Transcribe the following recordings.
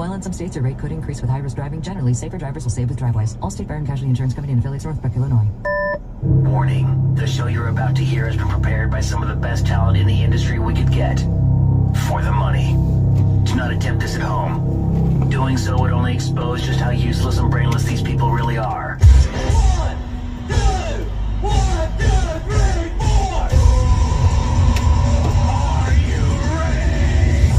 While in some states your rate could increase with high-risk driving, generally safer drivers will save with Drivewise. Allstate Fire and Casualty Insurance Company and affiliates, Northbrook, Illinois. Warning, the show you're about to hear has been prepared by some of the best talent in the industry we could get. For the money. Do not attempt this at home. Doing so would only expose just how useless and brainless these people really are. 1, 2, 1, 2, 3, 4. Are you ready?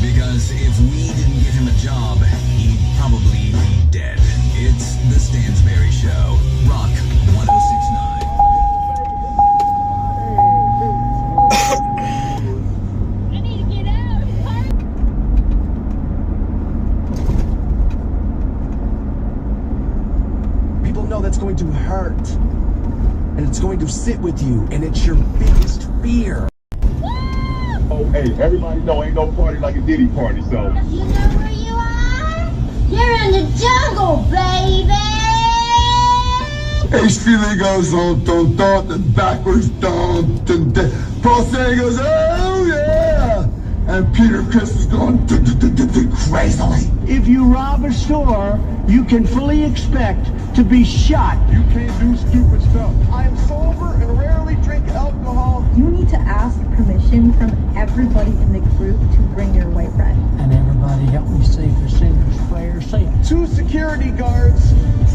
Because if we didn't give him a job, he'd probably be dead. It's the Stansberry Show. Rock 1069. I need to get out. People know that's going to hurt. And it's going to sit with you. And it's your biggest fear. Oh, hey, everybody know ain't no party like a Diddy party, so. You know where you are? You're in the jungle, baby. H3 goes on, then backwards, then Paul Stanley goes, oh yeah! And Peter Chris is going crazily. If you rob a store, you can fully expect to be shot. You can't do stupid stuff. I am sober and rarely drink alcohol. You need to ask permission from everybody in the group to bring your white bread. And everybody help me say Cassandra's prayer. Say it. 2 security guards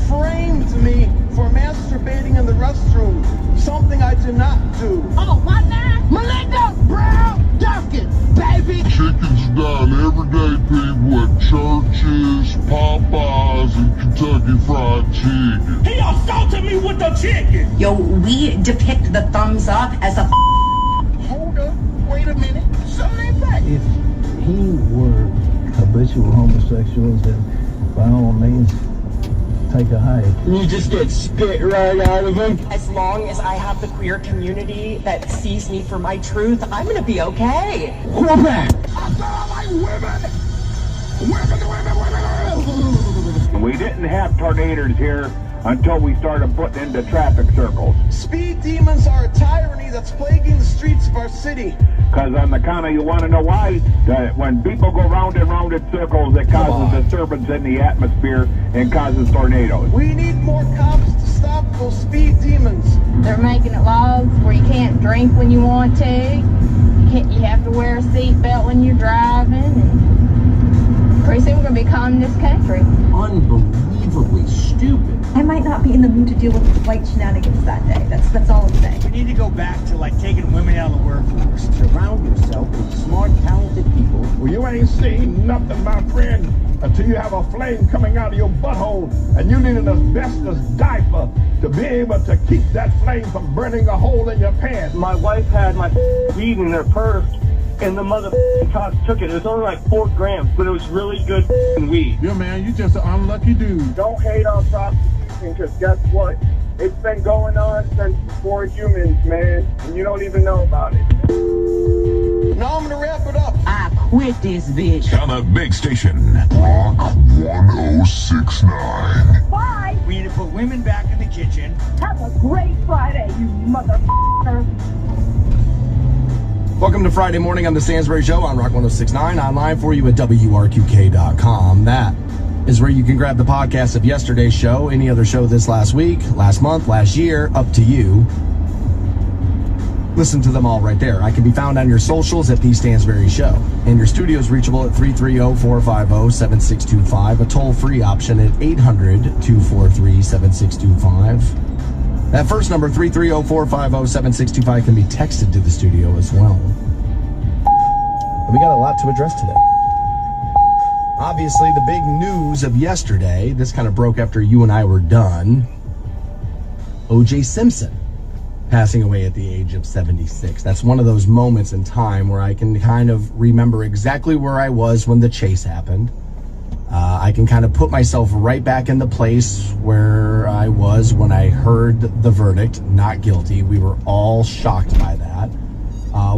framed me for masturbating in the restroom. Something I did not do. Oh, my man! Melinda Brown Duckin, baby! Chicken's done everyday people at churches, Popeyes, and Kentucky Fried Chicken. He assaulted me with the chicken. Yo, we depict the thumbs up as a Hold up, wait a minute. Something ain't right. If he were habitual homosexuals, then by all means, take a hike. You just get spit right out of him. As long as I have the queer community that sees me for my truth, I'm gonna be okay. Quarterback. I said I like women. Women. We didn't have tornadoes here until we started putting into traffic circles. Speed demons are a tyranny that's plaguing the streets of our city. Because on the kind of, you want to know why? That when people go round and round in circles, it causes disturbance in the atmosphere and causes tornadoes. We need more cops to stop those speed demons. They're making it laws where you can't drink when you want to. You have to wear a seatbelt when you're driving. And pretty soon we're going to be calling this country. Unbelievably stupid. I might not be in the mood to deal with white shenanigans that day. That's all I'm saying. We need to go back to like taking women out of the workforce. Surround yourself with smart, talented people. Well, you ain't seen nothing, my friend, until you have a flame coming out of your butthole and you need an asbestos diaper to be able to keep that flame from burning a hole in your pants. My wife had my weed in her purse, and the mother cops took it. It was only like 4 grams, but it was really good weed. Yeah, man, you just an unlucky dude. Don't hate on prostitution, because guess what? It's been going on since before humans, man, and you don't even know about it. Now I'm gonna wrap it up. I quit this bitch. On a big station. Rock 1069. Bye! We need to put women back in the kitchen. Have a great Friday, you motherfucker! Welcome to Friday morning on the Stansberry Show on Rock 1069. Online for you at WRQK.com. That is where you can grab the podcast of yesterday's show, any other show this last week, last month, last year, up to you. Listen to them all right there. I can be found on your socials at The Stansberry Show. And your studio is reachable at 330-450-7625, a toll-free option at 800-243-7625. That first number, 330-450-7625, can be texted to the studio as well. We got a lot to address today. Obviously, the big news of yesterday, this kind of broke after you and I were done. O.J. Simpson passing away at the age of 76. That's one of those moments in time where I can kind of remember exactly where I was when the chase happened. I can kind of put myself right back in the place where I was when I heard the verdict, not guilty. We were all shocked by that.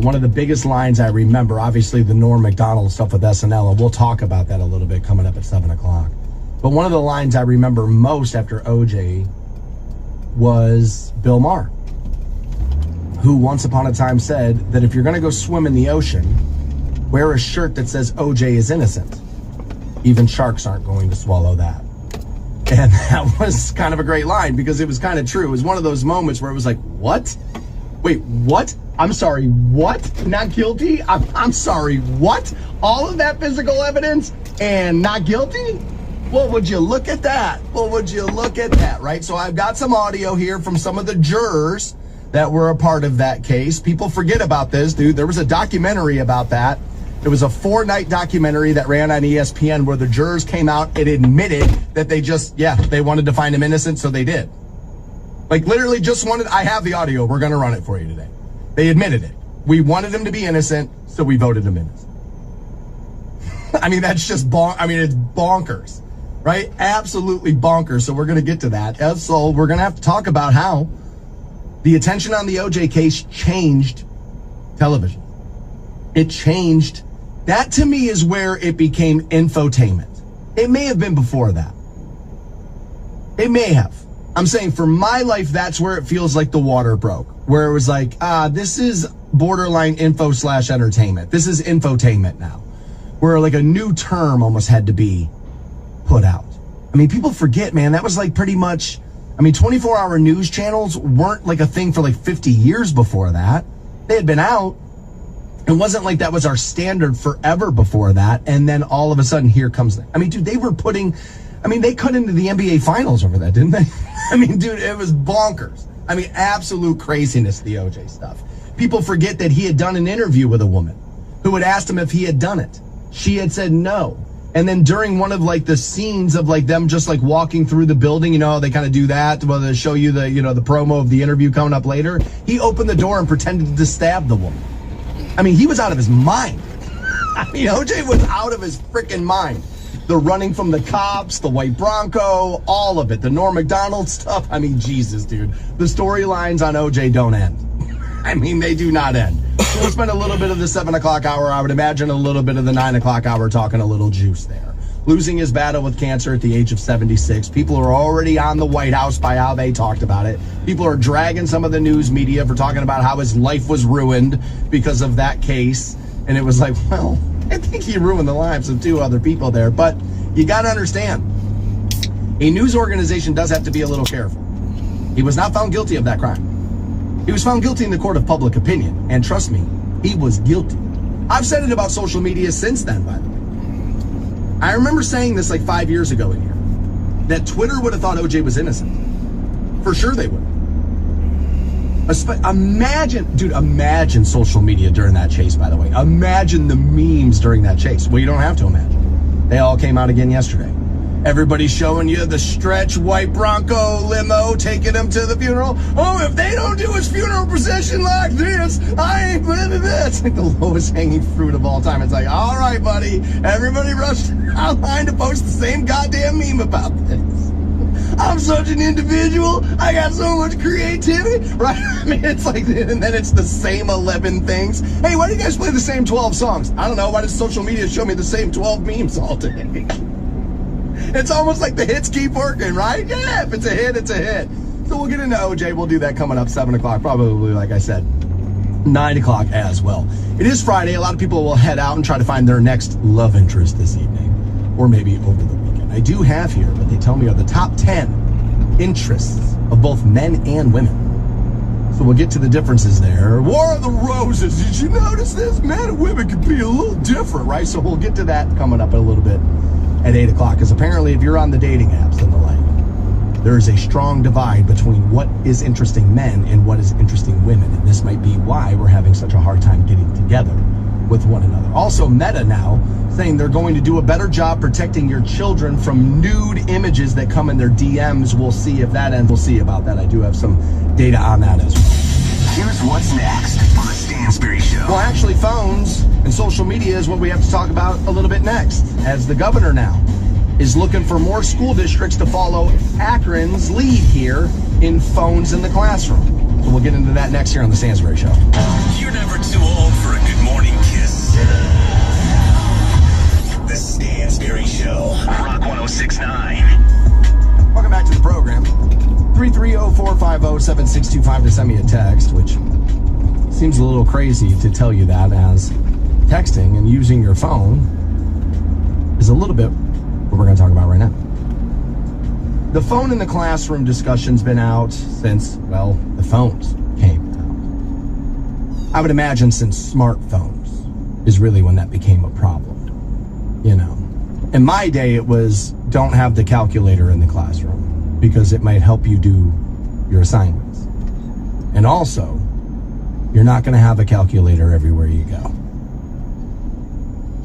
One of the biggest lines I remember, obviously the Norm Macdonald stuff with SNL, and we'll talk about that a little bit coming up at 7 o'clock. But one of the lines I remember most after OJ was Bill Maher, who once upon a time said that if you're going to go swim in the ocean, wear a shirt that says OJ is innocent. Even sharks aren't going to swallow that. And that was kind of a great line because it was kind of true. It was one of those moments where it was like, what? Wait, what? I'm sorry, what? Not guilty? I'm sorry, what? All of that physical evidence and not guilty? Well, would you look at that? Well, would you look at that, right? So I've got some audio here from some of the jurors that were a part of that case. People forget about this, dude. There was a documentary about that. It was a 4-night documentary that ran on ESPN where the jurors came out and admitted that they wanted to find him innocent, so they did. Like, literally just wanted, I have the audio. We're going to run it for you today. They admitted it. We wanted him to be innocent, so we voted him innocent. I mean, that's just it's bonkers, right? Absolutely bonkers. So we're going to get to that. So we're going to have to talk about how the attention on the OJ case changed television. It changed. That to me is where it became infotainment. It may have been before that. It may have. I'm saying for my life, that's where it feels like the water broke. Where it was like, this is borderline info/entertainment. This is infotainment now. Where like a new term almost had to be put out. I mean, people forget, man, that was like pretty much, 24-hour news channels weren't like a thing for like 50 years before that. They had been out. It wasn't like that was our standard forever before that. And then all of a sudden, here comes the, dude, they were they cut into the NBA finals over that, didn't they? Dude, it was bonkers. Absolute craziness, the OJ stuff. People forget that he had done an interview with a woman who had asked him if he had done it. She had said no. And then during one of like the scenes of like them just like walking through the building, they kind of do that, well, they show you the, the promo of the interview coming up later. He opened the door and pretended to stab the woman. He was out of his mind. OJ was out of his freaking mind. The running from the cops, the white Bronco, all of it, the Norm Macdonald stuff. Jesus, dude. The storylines on OJ don't end. They do not end. So we'll spend a little bit of the 7 o'clock hour, I would imagine a little bit of the 9 o'clock hour talking a little juice there. Losing his battle with cancer at the age of 76. People are already on the White House by how they talked about it. People are dragging some of the news media for talking about how his life was ruined because of that case. And it was like, well, I think he ruined the lives of 2 other people there. But you got to understand, a news organization does have to be a little careful. He was not found guilty of that crime. He was found guilty in the court of public opinion. And trust me, he was guilty. I've said it about social media since then, by the way. I remember saying this like 5 years ago in here, that Twitter would have thought OJ was innocent. For sure they would. Imagine social media during that chase, by the way. Imagine the memes during that chase. Well, you don't have to imagine. They all came out again yesterday. Everybody's showing you the stretch white Bronco limo taking him to the funeral. Oh, if they don't do his funeral procession like this, I ain't believing this. It's like the lowest hanging fruit of all time. It's like, all right, buddy, everybody rushed online to post the same goddamn meme about this. I'm such an individual. I got so much creativity, right? It's like, and then it's the same 11 things. Hey, why do you guys play the same 12 songs? I don't know. Why does social media show me the same 12 memes all day? It's almost like the hits keep working, right? Yeah, if it's a hit, it's a hit. So we'll get into OJ. We'll do that coming up 7 o'clock, probably, like I said, 9 o'clock as well. It is Friday. A lot of people will head out and try to find their next love interest this evening, or maybe over the weekend. I do have here, but they tell me are the top 10 interests of both men and women. So we'll get to the differences there. War of the Roses. Did you notice this? Men and women can be a little different, right? So we'll get to that coming up in a little bit at 8 o'clock. Because apparently if you're on the dating apps and the like, there is a strong divide between what is interesting men and what is interesting women. And this might be why we're having such a hard time getting together with one another. Also, Meta now saying they're going to do a better job protecting your children from nude images that come in their DMs. We'll see if that ends. We'll see about that. I do have some data on that as well. Here's what's next on the Stansberry Show. Well, actually, phones and social media is what we have to talk about a little bit next, as the governor now is looking for more school districts to follow Akron's lead here in phones in the classroom. So we'll get into that next here on the Stansberry Show. You're never too old for a good morning kiss. The Stansberry Show. Rock 106.9. Welcome back to the program. 330-450-7625 to send me a text, which seems a little crazy to tell you that, as texting and using your phone is a little bit what we're going to talk about right now. The phone in the classroom discussion's been out since, well, the phones came out. I would imagine since smartphones is really when that became a problem. You know, in my day, it was don't have the calculator in the classroom because it might help you do your assignments. And also, you're not going to have a calculator everywhere you go.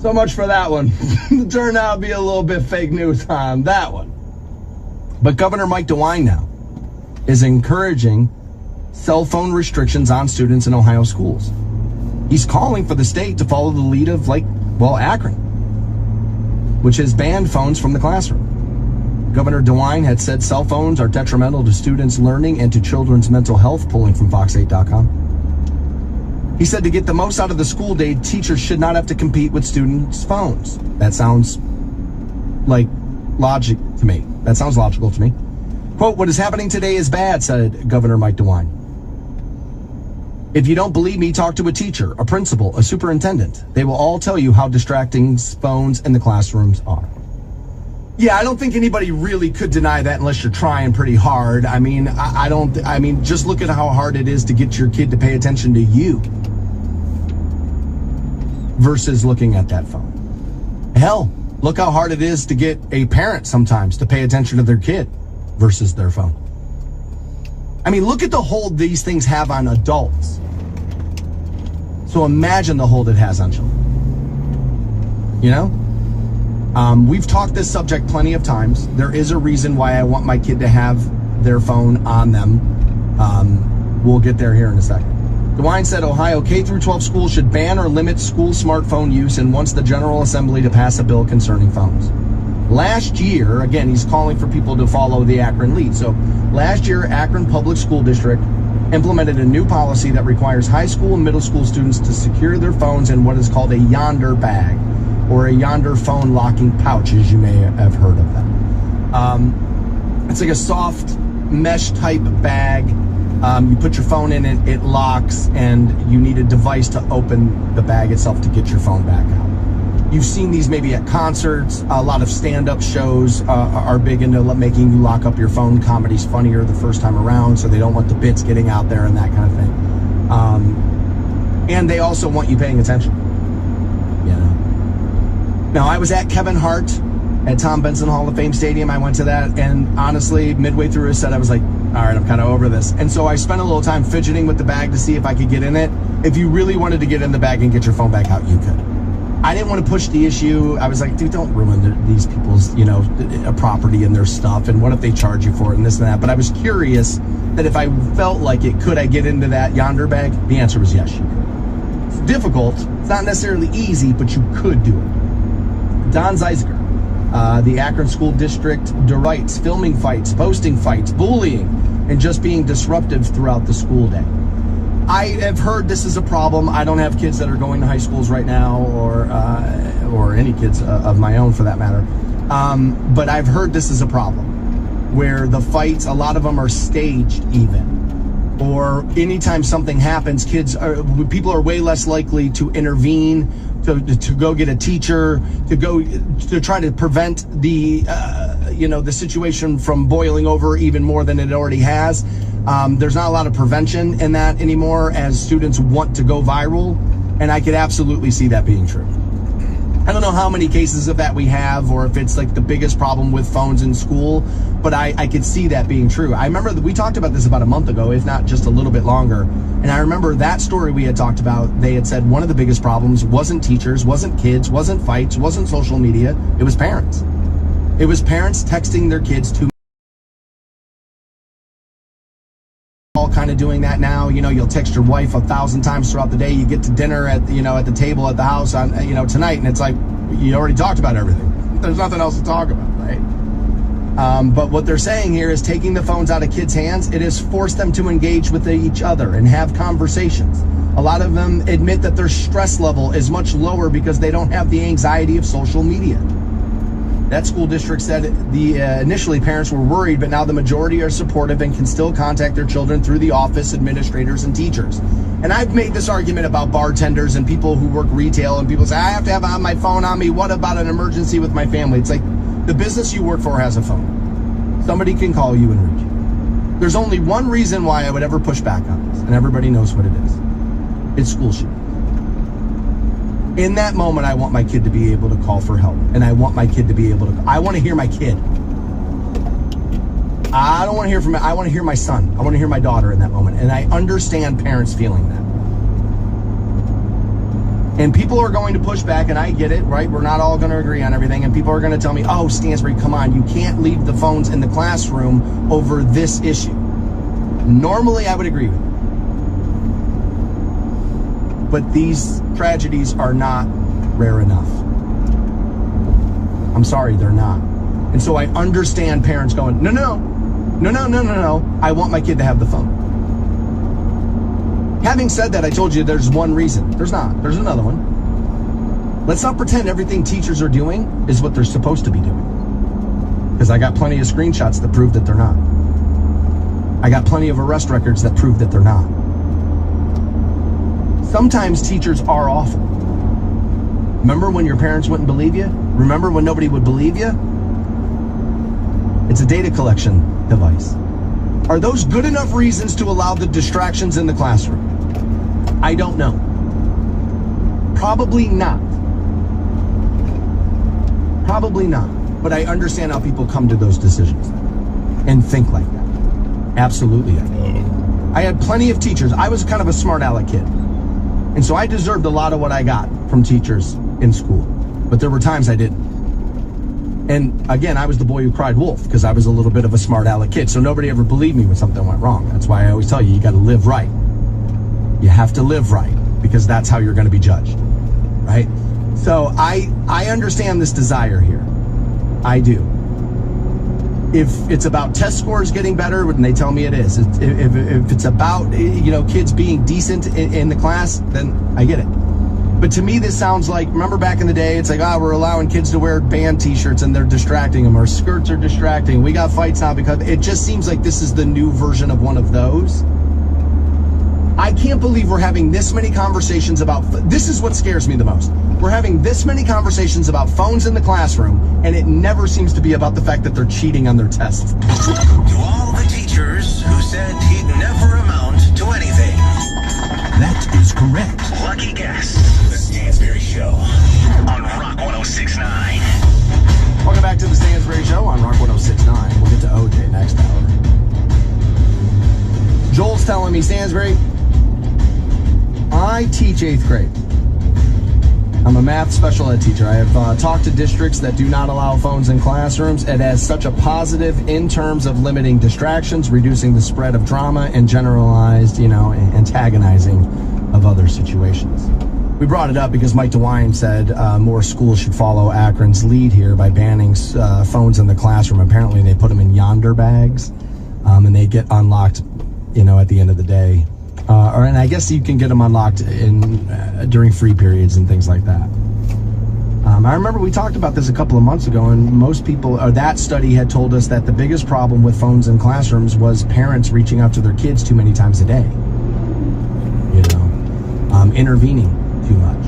So much for that one. Turned out to be a little bit fake news on that one. But Governor Mike DeWine now is encouraging cell phone restrictions on students in Ohio schools. He's calling for the state to follow the lead of, Akron, which has banned phones from the classroom. Governor DeWine had said cell phones are detrimental to students' learning and to children's mental health, pulling from Fox8.com. He said to get the most out of the school day, teachers should not have to compete with students' phones. That sounds like logic to me. That sounds logical to me. Quote, what is happening today is bad, said Governor Mike DeWine. If you don't believe me, talk to a teacher, a principal, a superintendent. They will all tell you how distracting phones in the classrooms are. Yeah, I don't think anybody really could deny that unless you're trying pretty hard. I mean, just look at how hard it is to get your kid to pay attention to you versus looking at that phone. Hell, look how hard it is to get a parent sometimes to pay attention to their kid versus their phone. I mean, look at the hold these things have on adults. So imagine the hold it has on children. You know? We've talked this subject plenty of times. There is a reason why I want my kid to have their phone on them. We'll get there here in a second. DeWine said Ohio K-12 schools should ban or limit school smartphone use and wants the General Assembly to pass a bill concerning phones. Last year, again, he's calling for people to follow the Akron lead. So last year, Akron Public School District implemented a new policy that requires high school and middle school students to secure their phones in what is called a Yonder bag, or a Yonder phone locking pouch, as you may have heard of that. It's like a soft mesh type bag. You put your phone in it, it locks, and you need a device to open the bag itself to get your phone back out. You've seen these maybe at concerts. A lot of stand-up shows are big into making you lock up your phone. Comedy's funnier the first time around, so they don't want the bits getting out there and that kind of thing. And they also want you paying attention. You know. Now, I was at Kevin Hart at Tom Benson Hall of Fame Stadium. I went to that, and honestly, midway through his set, I was like, all right, I'm kind of over this. And so I spent a little time fidgeting with the bag to see if I could get in it. If you really wanted to get in the bag and get your phone back out, you could. I didn't want to push the issue. I was like, dude, don't ruin these people's, property and their stuff. And what if they charge you for it and this and that? But I was curious that if I felt like it, could I get into that Yonder bag? The answer was yes, you could. It's difficult. It's not necessarily easy, but you could do it. Don Zeisiger, the Akron School District derides filming fights, posting fights, bullying, and just being disruptive throughout the school day. I have heard this is a problem. I don't have kids that are going to high schools right now, or any kids of my own for that matter. But I've heard this is a problem, where the fights, a lot of them are staged even. Or anytime something happens, people are way less likely to intervene, to go get a teacher, to try to prevent the situation from boiling over even more than it already has. There's not a lot of prevention in that anymore, as students want to go viral, and I could absolutely see that being true. I don't know how many cases of that we have, or if it's like the biggest problem with phones in school, but I could see that being true. I remember that we talked about this about a month ago, if not just a little bit longer. And I remember that story we had talked about. They had said one of the biggest problems wasn't teachers, wasn't kids, wasn't fights, wasn't social media. It was parents. It was parents texting their kids too. All kind of doing that now. You'll text your wife 1,000 times throughout the day. You get to dinner at the table at the house on tonight, and it's like you already talked about everything. There's nothing else to talk about, right? But what they're saying here is taking the phones out of kids' hands, it has forced them to engage with each other and have conversations. A lot of them admit that their stress level is much lower because they don't have the anxiety of social media. That school district said initially parents were worried, but now the majority are supportive and can still contact their children through the office, administrators, and teachers. And I've made this argument about bartenders and people who work retail, and people say, I have to have my phone on me. What about an emergency with my family? It's like the business you work for has a phone. Somebody can call you and reach you. There's only one reason why I would ever push back on this, and everybody knows what it is. It's school shooting. In that moment, I want my kid to be able to call for help. And I want my kid to be able to, I want to hear my kid. I don't want to hear from, I want to hear my son. I want to hear my daughter in that moment. And I understand parents feeling that. And people are going to push back, and I get it, right? We're not all going to agree on everything. And people are going to tell me, oh, Stansbury, come on. You can't leave the phones in the classroom over this issue. Normally, I would agree with you. But these tragedies are not rare enough. I'm sorry, they're not. And so I understand parents going, no. I want my kid to have the phone. Having said that, I told you there's one reason. There's not. There's another one. Let's not pretend everything teachers are doing is what they're supposed to be doing. Because I got plenty of screenshots that prove that they're not. I got plenty of arrest records that prove that they're not. Sometimes teachers are awful. Remember when your parents wouldn't believe you? Remember when nobody would believe you? It's a data collection device. Are those good enough reasons to allow the distractions in the classroom? I don't know. Probably not. Probably not. But I understand how people come to those decisions and think like that. Absolutely. I had plenty of teachers. I was kind of a smart aleck kid. And so I deserved a lot of what I got from teachers in school. But there were times I didn't. And again, I was the boy who cried wolf because I was a little bit of a smart aleck kid. So nobody ever believed me when something went wrong. That's why I always tell you, you got to live right. You have to live right because that's how you're going to be judged. Right? So I understand this desire here. I do. If it's about test scores getting better, and they tell me it is. If it's about, kids being decent in the class, then I get it. But to me, this sounds like, remember back in the day, it's like, we're allowing kids to wear band t-shirts and they're distracting them, or skirts are distracting. We got fights now because it just seems like this is the new version of one of those. I can't believe we're having this many conversations about, this is what scares me the most. We're having this many conversations about phones in the classroom, and it never seems to be about the fact that they're cheating on their tests. To all the teachers who said he'd never amount to anything. That is correct. Lucky guess. The Stansbury Show on Rock 106.9. Welcome back to the Stansbury Show on Rock 106.9. We'll get to OJ next hour. Joel's telling me, Stansbury, I teach 8th grade. I'm a math special ed teacher. I have talked to districts that do not allow phones in classrooms. It has such a positive in terms of limiting distractions, reducing the spread of drama, and generalized, antagonizing of other situations. We brought it up because Mike DeWine said more schools should follow Akron's lead here by banning phones in the classroom. Apparently they put them in yonder bags, and they get unlocked, at the end of the day. And I guess you can get them unlocked during free periods and things like that. I remember we talked about this a couple of months ago, and most people, that study had told us that the biggest problem with phones in classrooms was parents reaching out to their kids too many times a day. Intervening too much.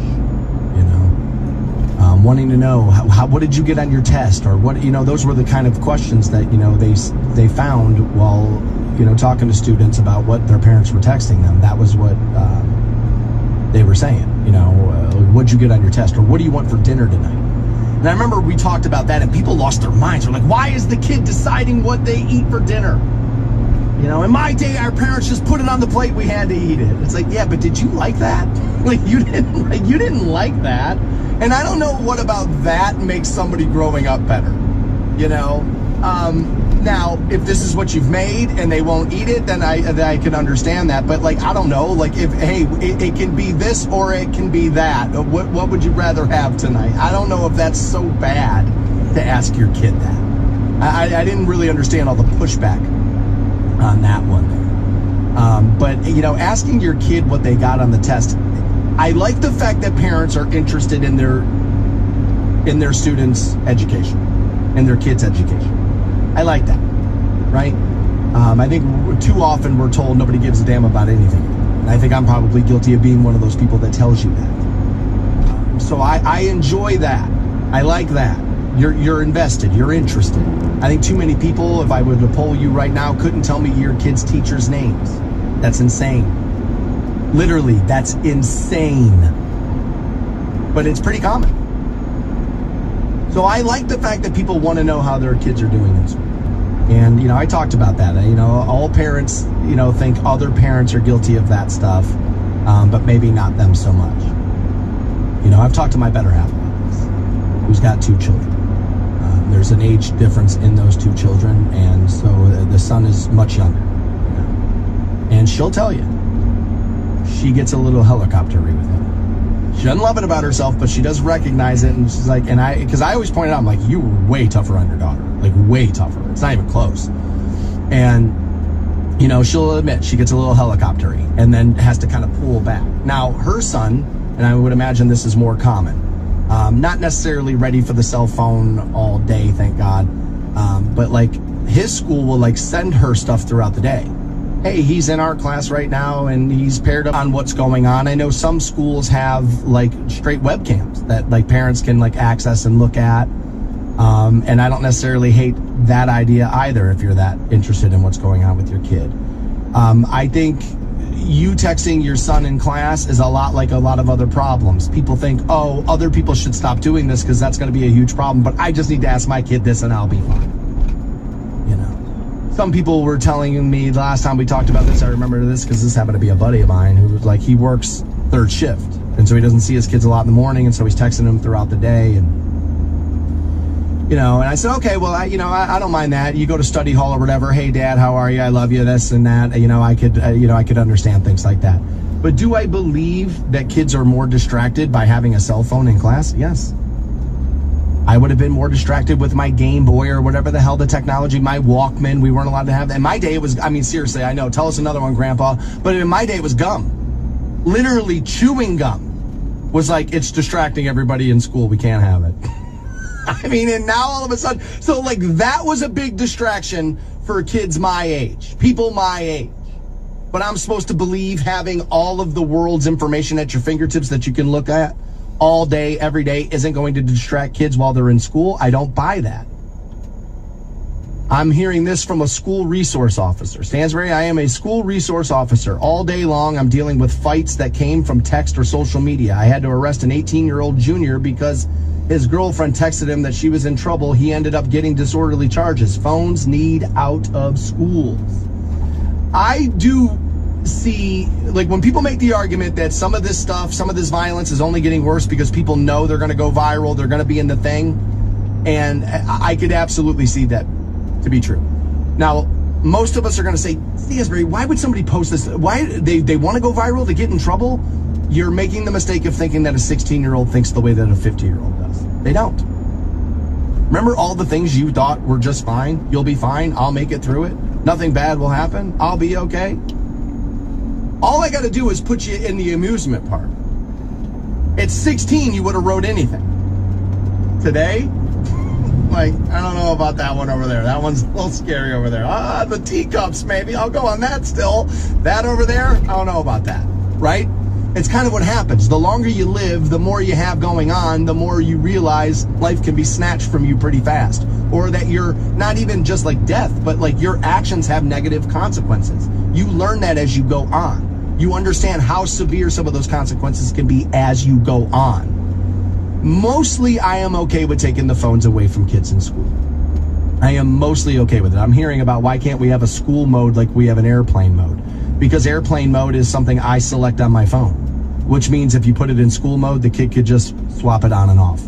Wanting to know what did you get on your test, or what, those were the kind of questions that they found while talking to students about what their parents were texting them. That was what they were saying. What'd you get on your test, or what do you want for dinner tonight? And I remember we talked about that, and people lost their minds. They're like, why is the kid deciding what they eat for dinner? In my day, our parents just put it on the plate. We had to eat it. It's like, yeah, but did you like that? You didn't like that. And I don't know what about that makes somebody growing up better. Now, if this is what you've made and they won't eat it, then I can understand that. But I don't know. It can be this or it can be that. What would you rather have tonight? I don't know if that's so bad to ask your kid that. I didn't really understand all the pushback on that one there. But asking your kid what they got on the test, I like the fact that parents are interested in their students' education. in their kids' education. I like that, right? I think too often we're told nobody gives a damn about anything. And I think I'm probably guilty of being one of those people that tells you that. So I enjoy that. I like that. You're invested. You're interested. I think too many people, if I were to poll you right now, couldn't tell me your kids' teachers' names. That's insane. Literally, that's insane. But it's pretty common. So I like the fact that people want to know how their kids are doing in school. And, I talked about that. All parents, think other parents are guilty of that stuff, but maybe not them so much. I've talked to my better half about this, who's got 2 children. There's an age difference in those 2 children, and so the son is much younger. And she'll tell you, she gets a little helicopter-y with him. She doesn't love it about herself, but she does recognize it, and she's like, because I always point out, I'm like, you were way tougher on your daughter, like way tougher. It's not even close. And, she'll admit she gets a little helicopter-y and then has to kind of pull back. Now, her son, and I would imagine this is more common, not necessarily ready for the cell phone all day, thank God, but like his school will like send her stuff throughout the day. Hey, he's in our class right now and he's paired up on what's going on. I know some schools have like straight webcams that like parents can like access and look at. And I don't necessarily hate that idea either if you're that interested in what's going on with your kid. I think you texting your son in class is a lot like a lot of other problems. People think, oh, other people should stop doing this because that's going to be a huge problem, but I just need to ask my kid this and I'll be fine. Some people were telling me the last time we talked about this, I remember this because this happened to be a buddy of mine who was like, he works 3rd shift. And so he doesn't see his kids a lot in the morning. And so he's texting them throughout the day. And, and I said, okay, well, I don't mind that. You go to study hall or whatever. Hey, Dad, how are you? I love you, this and that. I could understand things like that. But do I believe that kids are more distracted by having a cell phone in class? Yes. I would have been more distracted with my Game Boy or whatever the hell the technology, my Walkman, we weren't allowed to have that. In my day, it was, seriously, I know, tell us another one, Grandpa, but in my day, it was gum. Literally chewing gum was like, it's distracting everybody in school, we can't have it. And now all of a sudden, so like that was a big distraction for kids my age, people my age. But I'm supposed to believe having all of the world's information at your fingertips that you can look at all day, every day, isn't going to distract kids while they're in school. I don't buy that. I'm hearing this from a school resource officer. Stansbury, I am a school resource officer. All day long, I'm dealing with fights that came from text or social media. I had to arrest an 18-year-old junior because his girlfriend texted him that she was in trouble. He ended up getting disorderly charges. Phones need out of schools. I do see, like, when people make the argument that some of this stuff, some of this violence is only getting worse because people know they're going to go viral, they're going to be in the thing, and I could absolutely see that to be true. Now, most of us are going to say, Stansbury, why would somebody post this? Why they want to go viral to get in trouble? You're making the mistake of thinking that a 16-year-old thinks the way that a 50-year-old does. They don't. Remember all the things you thought were just fine? You'll be fine. I'll make it through it. Nothing bad will happen. I'll be okay. All I got to do is put you in the amusement park. At 16, you would have wrote anything. Today, like, I don't know about that one over there. That one's a little scary over there. The teacups, maybe. I'll go on that still. That over there, I don't know about that, right? It's kind of what happens. The longer you live, the more you have going on, the more you realize life can be snatched from you pretty fast. Or that you're not even just like death, but like your actions have negative consequences. You learn that as you go on. You understand how severe some of those consequences can be as you go on. Mostly, I am okay with taking the phones away from kids in school. I am mostly okay with it. I'm hearing about why can't we have a school mode like we have an airplane mode? Because airplane mode is something I select on my phone, which means if you put it in school mode, the kid could just swap it on and off.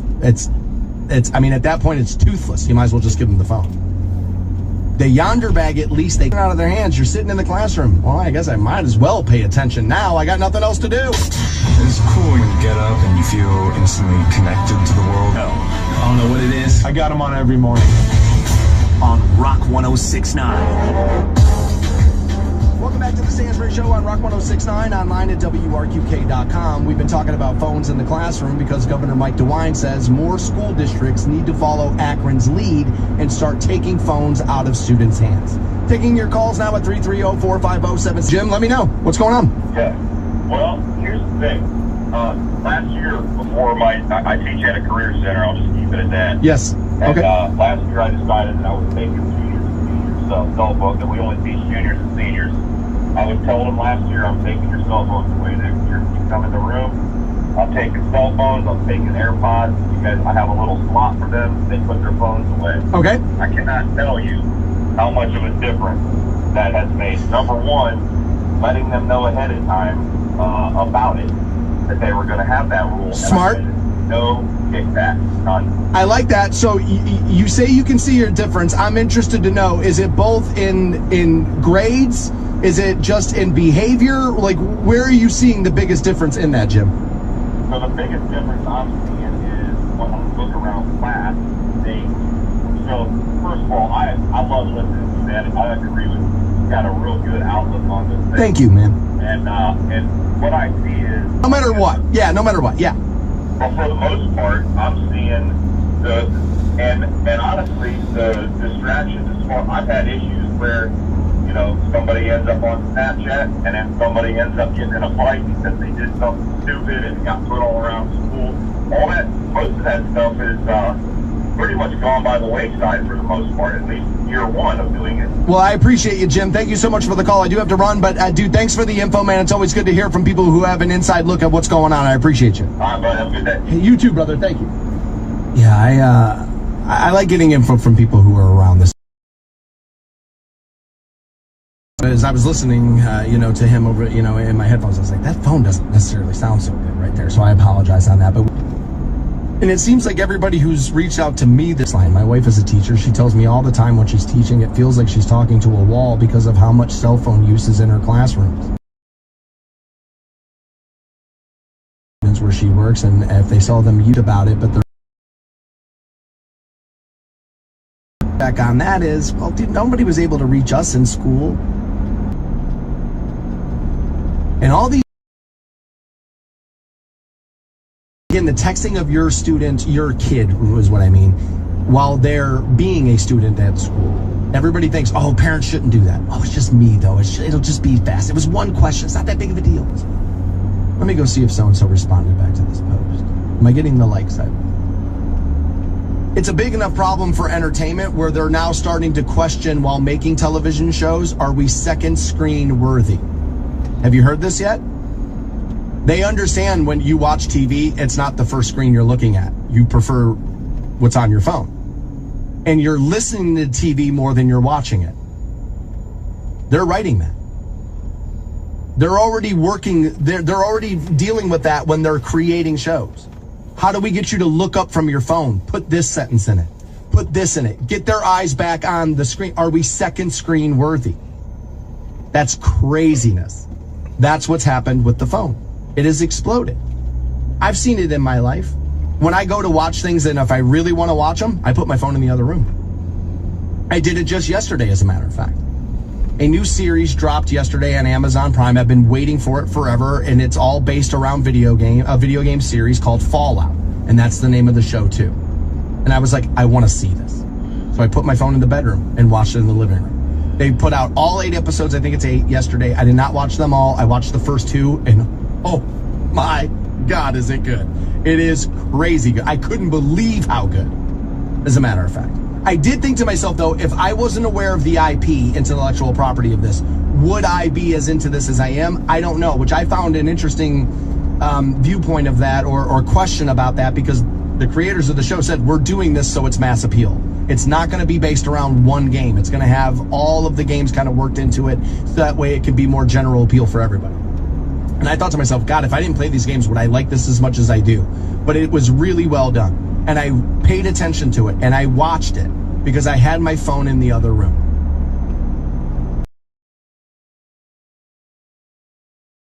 I mean, at that point, it's toothless. You might as well just give them the phone. The Yonder bag, at least they get out of their hands. You're sitting in the classroom. Well, I guess I might as well pay attention now. I got nothing else to do. It's cool when you get up and you feel instantly connected to the world. I don't know what it is. I got them on every morning. On Rock 106.9. Welcome back to the Stansbury Show on Rock 106.9, online at WRQK.com. We've been talking about phones in the classroom because Governor Mike DeWine says more school districts need to follow Akron's lead and start taking phones out of students' hands. Taking your calls now at 330-450-7. Jim, let me know. What's going on? Yeah. Well, here's the thing. Last year, before I teach at a career center, I'll just keep it at that. Yes. Okay. And, last year I decided that I was taking juniors and seniors cell phone, that we only teach juniors and seniors. I was told them last year, I'm taking your cell phones away next year. You come in the room, I'm taking cell phones, I'm taking AirPods. You guys, I have a little slot for them. They put their phones away. Okay. I cannot tell you how much of a difference that has made. Number one, letting them know ahead of time about it, that they were going to have that rule. Smart. No kickbacks, none. I like that. So you say you can see your difference. I'm interested to know, is it both in grades? Is it just in behavior? Like, where are you seeing the biggest difference in that, Jim? So the biggest difference I'm seeing is when I look around class, so first of all, I love listening to that. I agree with you. Got a real good outlook on this thing. Thank you, man. And what I see is... No matter what. Yeah, no matter what. Yeah. Well, for the most part, I'm seeing and honestly, the distractions as far... I've had issues where, you know, somebody ends up on Snapchat and then somebody ends up getting in a fight because they did something stupid and got put all around school. All that, most of that stuff is pretty much gone by the wayside for the most part, at least year one of doing it. Well, I appreciate you, Jim. Thank you so much for the call. I do have to run, but dude, thanks for the info, man. It's always good to hear from people who have an inside look at what's going on. I appreciate you. All right, bud. Have a good day. Hey, you too, brother. Thank you. Yeah, I like getting info from people who are around this. As I was listening, to him over, in my headphones, I was like, that phone doesn't necessarily sound so good right there. So I apologize on that. And it seems like everybody who's reached out to me this line, my wife is a teacher, she tells me all the time when she's teaching, it feels like she's talking to a wall because of how much cell phone use is in her classrooms. Where she works, and if they saw them mute about it, but they're back on that is, well, dude, nobody was able to reach us in school. And all these, again, the texting of your student, your kid is what I mean, while they're being a student at school. Everybody thinks, oh, parents shouldn't do that. Oh, it's just me, though. It'll just be fast. It was one question. It's not that big of a deal. Let me go see if so-and-so responded back to this post. Am I getting the likes I want? It's a big enough problem for entertainment where they're now starting to question, while making television shows, are we second screen worthy? Have you heard this yet? They understand when you watch TV, it's not the first screen you're looking at. You prefer what's on your phone. And you're listening to TV more than you're watching it. They're writing that. They're already working, they're already dealing with that when they're creating shows. How do we get you to look up from your phone? Put this sentence in it. Put this in it. Get their eyes back on the screen. Are we second screen worthy? That's craziness. That's what's happened with the phone. It has exploded. I've seen it in my life. When I go to watch things, and if I really want to watch them, I put my phone in the other room. I did it just yesterday, as a matter of fact. A new series dropped yesterday on Amazon Prime. I've been waiting for it forever, and it's all based around a video game series called Fallout, and that's the name of the show too. And I was like, I want to see this. So I put my phone in the bedroom and watched it in the living room. They put out all 8 episodes, I think it's 8, yesterday. I did not watch them all. I watched the first 2, and oh my God, is it good. It is crazy good. I couldn't believe how good, as a matter of fact. I did think to myself, though, if I wasn't aware of the IP, intellectual property of this, would I be as into this as I am? I don't know, which I found an interesting viewpoint of that, or question about that, because the creators of the show said, we're doing this so it's mass appeal. It's not going to be based around one game. It's going to have all of the games kind of worked into it, so that way it can be more general appeal for everybody. And I thought to myself, God, if I didn't play these games, would I like this as much as I do? But it was really well done. And I paid attention to it, and I watched it because I had my phone in the other room.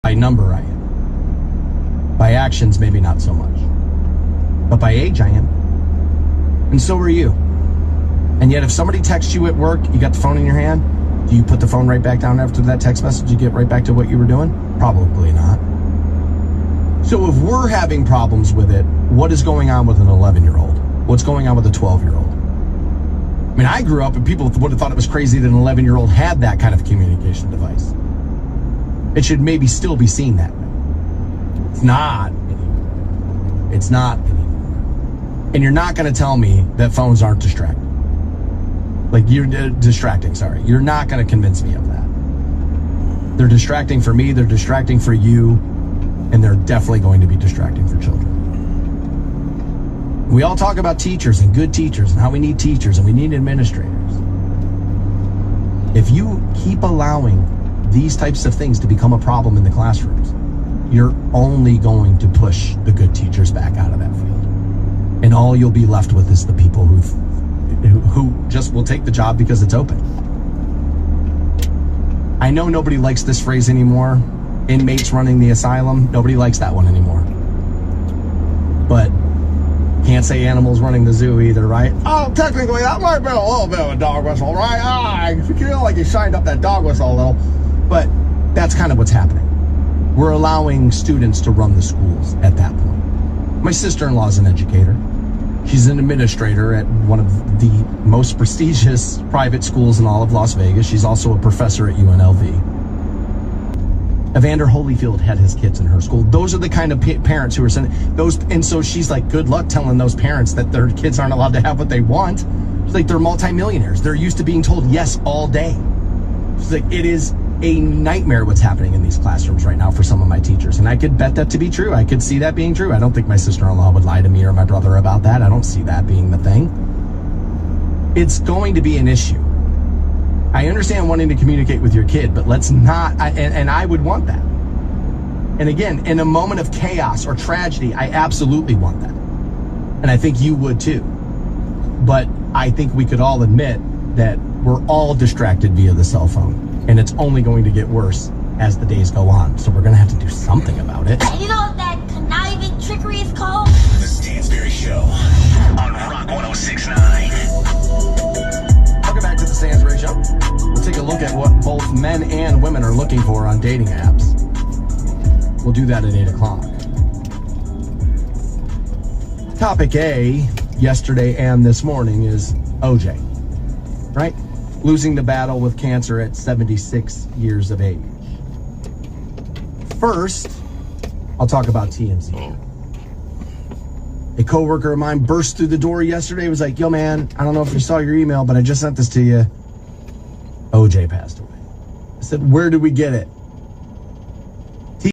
By number, I am. By actions, maybe not so much. But by age, I am. And so are you. And yet, if somebody texts you at work, you got the phone in your hand, Do you put the phone right back down after that text message? You get right back to what you were doing? Probably not. So if we're having problems with it, what is going on with an 11-year-old? What's going on with a 12-year-old? I mean, I grew up and people would have thought it was crazy that an 11-year-old had that kind of communication device. It should maybe still be seen that way. It's not anymore. It's not anymore. And you're not going to tell me that phones aren't distracting. Like, you're distracting, sorry. You're not going to convince me of that. They're distracting for me, they're distracting for you, and they're definitely going to be distracting for children. We all talk about teachers and good teachers and how we need teachers and we need administrators. If you keep allowing these types of things to become a problem in the classrooms, you're only going to push the good teachers back out of that field. And all you'll be left with is the people who just will take the job because it's open. I know nobody likes this phrase anymore. Inmates running the asylum. Nobody likes that one anymore. But can't say animals running the zoo either, right? Oh, technically that might be a little bit of a dog whistle, right? I feel like you shined up that dog whistle a little. But that's kind of what's happening. We're allowing students to run the schools at that point. My sister-in-law is an educator. She's an administrator at one of the most prestigious private schools in all of Las Vegas. She's also a professor at UNLV. Evander Holyfield had his kids in her school. Those are the kind of parents who are sending those. And so she's like, good luck telling those parents that their kids aren't allowed to have what they want. She's like, they're multimillionaires. They're used to being told yes all day. She's like, it is a nightmare what's happening in these classrooms right now for some of my teachers. And I could bet that to be true. I could see that being true. I don't think my sister-in-law would lie to me or my brother about that. I don't see that being the thing. It's going to be an issue. I understand wanting to communicate with your kid, but let's not, and I would want that. And again, in a moment of chaos or tragedy, I absolutely want that. And I think you would too. But I think we could all admit that we're all distracted via the cell phone. And it's only going to get worse as the days go on. So we're going to have to do something about it. You know what that conniving trickery is called? The Stansberry Show on Rock 106.9. Welcome back to the Stansberry Show. We'll take a look at what both men and women are looking for on dating apps. We'll do that at 8 o'clock. Topic A, yesterday and this morning, is OJ, right? Losing the battle with cancer at 76 years of age. First, I'll talk about TMZ. A coworker of mine burst through the door yesterday, was like, yo man, I don't know if you saw your email, but I just sent this to you. OJ passed away. I said, where did we get it?